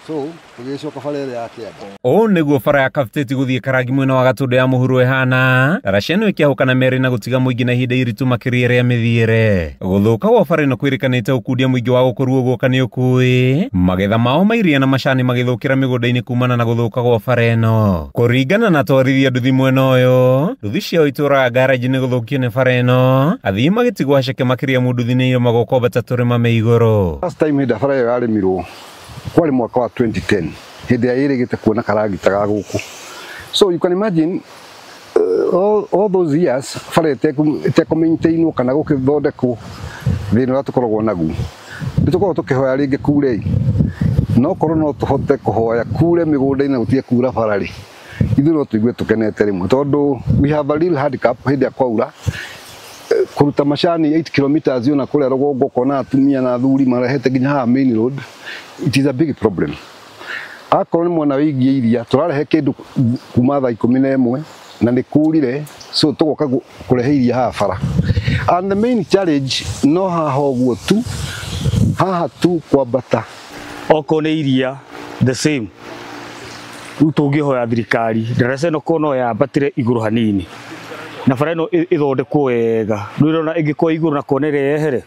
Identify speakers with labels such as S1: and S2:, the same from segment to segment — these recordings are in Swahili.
S1: So tugicoka bara ĩrĩa ya Kĩanda.
S2: O nĩguo bara ya Kapteti gũthiĩ Karangi mwena wa Gatũndũ ya mũhuro ĩhana. Daracani ĩkĩahũkana merĩ na gũtiga mũingĩ na ihinda iritũ makĩria rĩa mĩthiĩre. Gũthũka gwa bara ĩno kwĩrĩkanĩte ũkundia mũingĩ wa gũkorwo guoka nĩ ũkũĩ. Magetha mao mairia na macani magĩthũkĩra mĩgũnda-inĩ kumana na gũthũka gwa bara ĩno. Kũringana na twarithia nduthi mwena ũyũ, nduthi ciao itũraga garaji nĩ gũthũkio nĩ bara ĩno. Athii magĩtigwo haceke makĩria mũnduthi-inĩ magokomba ta tũrĩma me igũrũ.
S1: Last time hĩndĩ bara ĩyo yarĩmirwo kwari mwaka wa 2010 hĩndĩ ya ĩrĩgĩte kuona karagita ga gũkũ. So you can imagine all those years bara ĩtekũmaintainwo kana gũkĩthondekwo thĩna ũrĩa tũkoragwo naguo. Nĩtũkoragwo tũkĩhoya rĩngĩ kure no korwo no tũhote kũhoya kure mĩgũnda-inĩ na gũtige kura bara rĩ, ithuĩ no tũigue tũkenete rĩmwe tondũ we have a real handicap hĩndĩ ya kwaura. Kuruta macani 8 kilometers yona kũrĩa rũgongo kona atumia na athuri marehete nginya haha main road, it is a big problem. Akorwo nĩ mwena wĩgiĩ iria tũrarehe kĩndũ kuma thaa 11 na nĩ kurire, so tũgoka kũrehe iria haha bara. And the main challenge no haha ũguo tu, haha tu kwambata.
S3: Oko nĩ iria the same. Rĩu tũngĩhoya thirikari ndaraca ĩno kono yambatire igũrũ hanini na bara ĩno ĩthondekwo wega. Rĩu ũrona ĩngĩkorwo igũrũ na kona ĩrĩa yehere,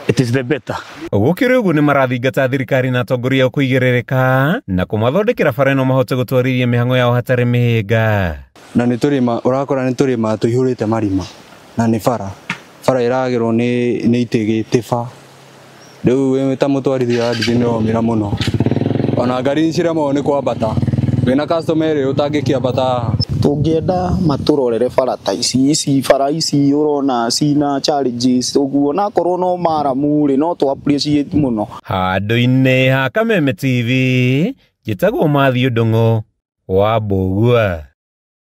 S3: it is the better.
S2: Gũkĩrĩ ũguo nĩ marathingata thirikari na atongoria kũigĩrĩrĩka na kũmathondekera bara ĩno mahote gũtwarithia mĩhang'o yao hatarĩ mĩhĩnga.
S4: Na nĩ tũrĩma ũrakora nĩ tũrĩma tũihũrĩte marima na nĩ bara ĩragĩrwo nĩ itĩgĩte ba. Rĩu wĩ ta mũtwarithia wa nduthi nĩ ũmĩra mũno. Ona ngari ciremwo nĩ kwambata wĩna customer ĩrĩa ũtangĩkĩambata.
S5: Tũngĩenda matũrorere bara ta ici bara ici ũrona cina challenges ũguo na korwo no maramu rĩ no tũ appreciate mũno.
S2: Handũ-inĩ ha Kameme TV, njĩtagwo Mathiũ Ndũng'ũ wa Mbũgua.